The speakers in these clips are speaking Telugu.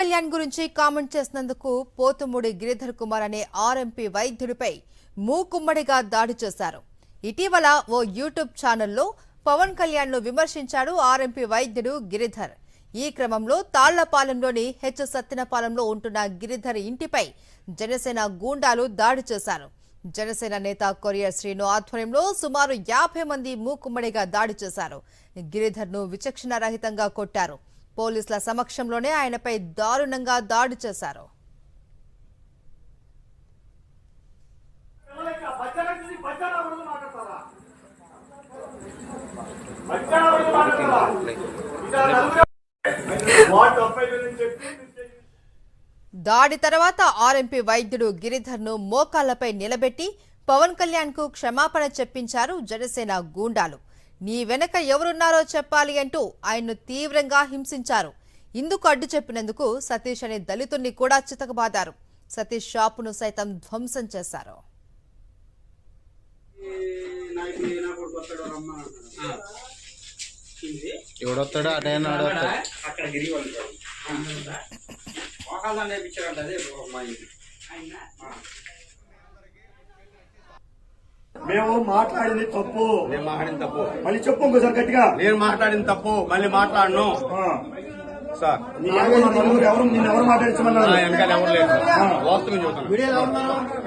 కళ్యాణ్ గురించి కామెంట్ చేసినందుకు పోతుమూడి గిరిధర్ కుమార్ అనే ఆర్ఎంపీ వైద్యుడిపై మూకుమ్మడిగా దాడి చేశారు. ఇటీవల ఓ యూట్యూబ్ ఛానల్లో పవన్ కళ్యాణ్ ను విమర్శించాడు ఆర్ఎంపీ వైద్యుడు గిరిధర్. ఈ క్రమంలో తాళ్లపాలెంలోని హెచ్ సత్యనపాలెంలో ఉంటున్న గిరిధర్ ఇంటిపై జనసేన గూండాలు దాడి చేశారు. జనసేన నేత కొరియర్ శ్రీను ఆధ్వర్యంలో సుమారు 50 మంది మూకుమ్మడిగా దాడి చేశారు. గిరిధర్ ను విచక్షణ రహితంగా కొట్టారు. పోలీసుల సమక్షంలోనే ఆయనపై దారుణంగా దాడి చేశారు. దాడి తర్వాత ఆర్ఎంపీ వైద్యుడు గిరిధర్ ను మోకాళ్లపై నిలబెట్టి పవన్ కళ్యాణ్ కు క్షమాపణ చెప్పించారు జనసేన గూండాలు. నీ వెనక ఎవరున్నారో చెప్పాలి అంటూ ఆయన్ను తీవ్రంగా హింసించారు. ఇందుకు అడ్డు చెప్పినందుకు సతీష్ అనే దళితుణ్ణి కూడా చితకబాదారు. సతీష్ షాపును సైతం ధ్వంసం చేశారు. మేము మాట్లాడింది తప్పు. మళ్ళీ చెప్పు ఇంకోసారి గట్టిగా. నేను మాట్లాడింది తప్పు, మళ్ళీ మాట్లాడను సార్. ఎవరు మాట్లాడించమన్నారు? వెనకాల ఎవరు లేదు సార్. వాస్తవం చెబుతాను,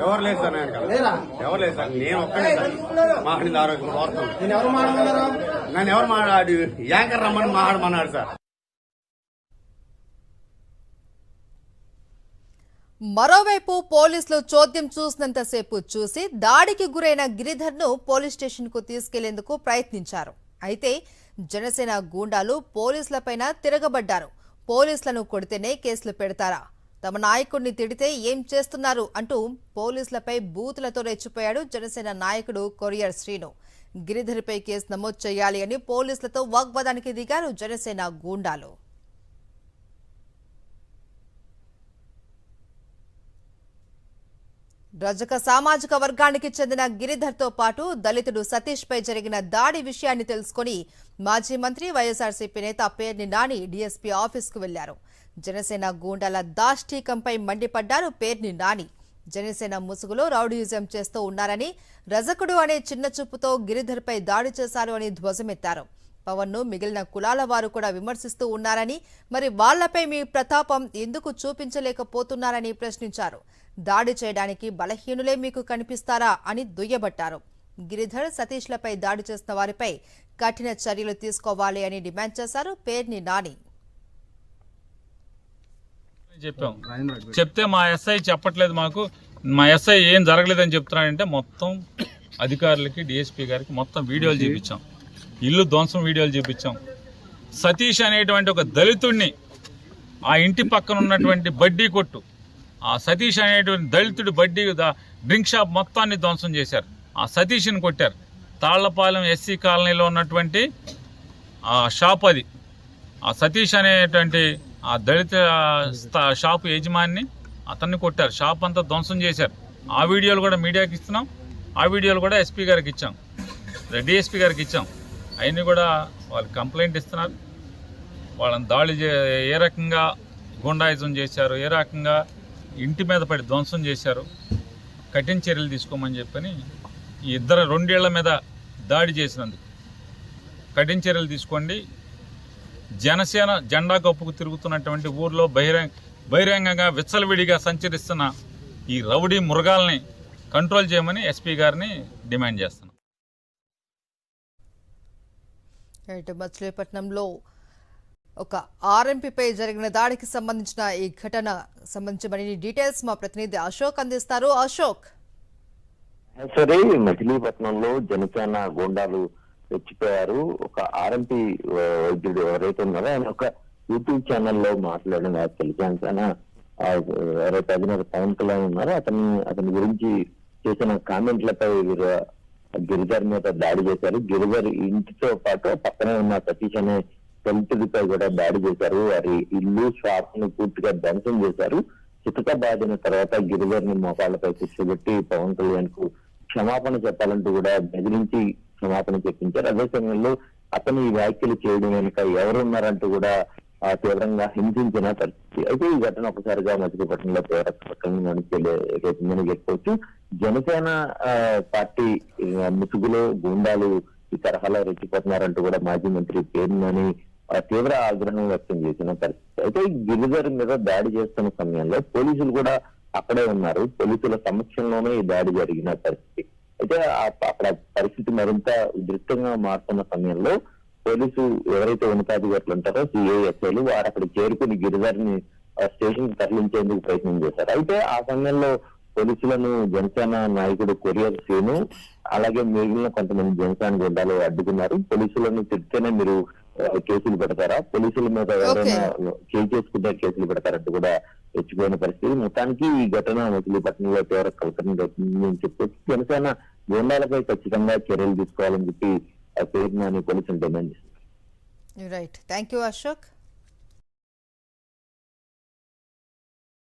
ఎవరు లేదు సార్. వెనకాల ఎవరు లేదు సార్. నేను ఒక్కడే సార్ మాట్లాడింది ఆరోగ్యం వాస్తవం. నన్ను ఎవరు మాట్లాడి యాంకర్ రమ్మని మాట్లాడమన్నాడు సార్. మరోవైపు పోలీసులు చోద్యం చూసినంతసేపు చూసి దాడికి గురైన గిరిధర్ ను పోలీస్ స్టేషన్ కు తీసుకెళ్లేందుకు ప్రయత్నించారు. అయితే జనసేన గూండాలు పోలీసులపైన తిరగబడ్డారు. పోలీసులను కొడితేనే కేసులు పెడతారా, తమ నాయకుడిని తిడితే ఏం చేస్తున్నారు అంటూ పోలీసులపై బూతులతో రెచ్చిపోయాడు జనసేన నాయకుడు కొరియర్ శ్రీను. గిరిధర్పై కేసు నమోదు చేయాలి అని పోలీసులతో వాగ్వాదానికి దిగారు జనసేన గూండాలు. రజక సామాజిక వర్గానికి చెందిన గిరిధర్ తో పాటు దళితుడు సతీష్ పై జరిగిన దాడి విషయాన్ని తెలుసుకుని మాజీ మంత్రి వైఎస్ఆర్సీపీ నేత పేర్ని నాని డీఎస్పీ ఆఫీసుకు వెళ్లారు. జనసేన గూండాల దాష్టీకంపై మండిపడ్డారు పేర్ని నాని. జనసేన ముసుగులో రౌడీయిజం చేస్తూ ఉన్నారని, రజకుడు అనే చిన్న చూపుతో గిరిధర్ పై దాడి చేశారు అని ధ్వజమెత్తారు. పవన్ ను మిగిలిన కులాల వారు కూడా విమర్శిస్తూ ఉన్నారని, మరి వాళ్లపై మీ ప్రతాపం ఎందుకు చూపించలేకపోతున్నారని ప్రశ్నించారు. దాడి చేయడానికి బలహీనులే మీకు కనిపిస్తారా అని దుయ్యబట్టారు. గిరిధర్ సతీష్లపై దాడి చేసిన వారిపై కఠిన చర్యలు తీసుకోవాలి అని డిమాండ్ చేశారు పేర్ని నాని. చెప్తే మా ఎస్ఐ చెప్పట్లేదు, మా ఎస్ఐ ఏం జరగలేదని చెప్తున్నాడంటే మొత్తం అధికారులకి డిఎస్పీ గారికి మొత్తం వీడియోలు చూపించాం, ఇల్లు ధ్వంసం వీడియోలు చూపించాం. సతీష్ అనేటువంటి ఒక దళితుడిని ఆ ఇంటి పక్కన ఉన్నటువంటి బడ్డీ కొట్టు, ఆ సతీష్ అనేటువంటి దళితుడి బడ్డీ డ్రింక్ షాప్ మొత్తాన్ని ధ్వంసం చేశారు. ఆ సతీష్ని కొట్టారు. తాళ్లపాలెం ఎస్సీ కాలనీలో ఉన్నటువంటి ఆ షాప్ అది. ఆ సతీష్ అనేటువంటి ఆ దళిత షాపు యజమాని అతన్ని కొట్టారు. షాప్ అంతా ధ్వంసం చేశారు. ఆ వీడియోలు కూడా మీడియాకి ఇస్తున్నాం. ఆ వీడియోలు కూడా ఎస్పీ గారికి ఇచ్చాం, డిఎస్పీ గారికి ఇచ్చాం. అవన్నీ కూడా వాళ్ళు కంప్లైంట్ ఇస్తున్నారు. వాళ్ళని దాడి ఏ రకంగా గుండాయిజం చేశారు, ఏ రకంగా ఇంటి మీద పడి ధ్వంసం చేశారు, కఠిన చర్యలు తీసుకోమని చెప్పని ఈ ఇద్దరు 2 ఏళ్ల మీద దాడి చేసినందుకు కఠిన చర్యలు తీసుకోండి. జనసేన జెండా కప్పుకు తిరుగుతున్నటువంటి ఊర్లో బహిరంగంగా విచ్చలవిడిగా సంచరిస్తున్న ఈ రౌడీ మృగాల్ని కంట్రోల్ చేయమని ఎస్పీ గారిని డిమాండ్ చేస్తున్నాం. మచిలీపట్నంలో ఒక ఆర్ఎంపీపై జరిగిన దాడికి సంబంధించిన ఈ ఘటన సంబంధించి మరిన్ని డీటెయిల్స్ మా ప్రతినిధి అశోక్ అందిస్తారు. అశోక్, సరే, మచిలీపట్నంలో జనసేన గూండాలు తెచ్చిపోయారు. ఒక ఆర్ఎంపీ వైద్యుడు ఎవరైతే ఉన్నారో ఆయన ఒక యూట్యూబ్ ఛానల్లో మాట్లాడిన జనసేన ఎవరైతే అధినేత పవన్ కళ్యాణ్ ఉన్నారో అతని గురించి చేసిన కామెంట్లపై గిరిధర్ మీద దాడి చేశారు. గిరిధర్ ఇంటితో పాటు పక్కనే ఉన్న సతీష్ అనే దళితుడిపై కూడా దాడి చేశారు. వారి ఇల్లు షాప్ ను పూర్తిగా ధ్వంసం చేశారు. చితక బాధిన తర్వాత గిరిధర్ ని మోకాళ్లపై కూర్చోబెట్టి పవన్ కళ్యాణ్ కు క్షమాపణ చెప్పాలంటూ కూడా బెదిరించి క్షమాపణ చెప్పించారు. అదే సమయంలో అతను ఈ వ్యాఖ్యలు చేయడం వెనుక ఎవరున్నారంటూ కూడా తీవ్రంగా హింసించిన పరిస్థితి. అయితే ఈ ఘటన ఒకసారిగా మచిలీపట్నంలో తీవ్రంగా చెప్పుకోవచ్చు. జనసేన పార్టీ ముసుగులో గూండాలు ఈ తరహాలో రెచ్చిపోతున్నారంటూ కూడా మాజీ మంత్రి పేర్నని తీవ్ర ఆగ్రహం వ్యక్తం చేసిన పరిస్థితి. అయితే గిరిధర్ మీద దాడి చేస్తున్న సమయంలో పోలీసులు కూడా అక్కడే ఉన్నారు. పోలీసుల సమక్షంలోనే ఈ దాడి జరిగిన పరిస్థితి. అయితే అక్కడ పరిస్థితి మరింత ఉధృతంగా మారుతున్న సమయంలో పోలీసు ఎవరైతే ఉన్నతాధికారులు ఉంటారో సిఐఎస్ఐలు వారు అక్కడ చేరుకుని గిరిధర్ ని స్టేషన్ కి తరలించేందుకు ప్రయత్నం చేశారు. అయితే ఆ సమయంలో పోలీసులను జనసేన నాయకుడు కొరియర్ శ్రీను అలాగే మిగిలిన కొంతమంది జనసేన గుండాలు అడ్డుకున్నారు. పోలీసులను తిడితేనే మీరు కేసులు పెడతారా, పోలీసుల మీద ఎవరైనా చేసుకుంటే కేసులు పెడతారంటూ కూడా రెచ్చిపోయిన పరిస్థితి. మొత్తానికి ఈ ఘటన మచిలీపట్నంలో తీవ్ర కలకరం అవుతుందని చెప్పొచ్చు. జనసేన గుండాలపై ఖచ్చితంగా చర్యలు తీసుకోవాలని చెప్పి పేర్నని పోలీసులు డిమాండ్ చేస్తారు. Right, thank you Ashok.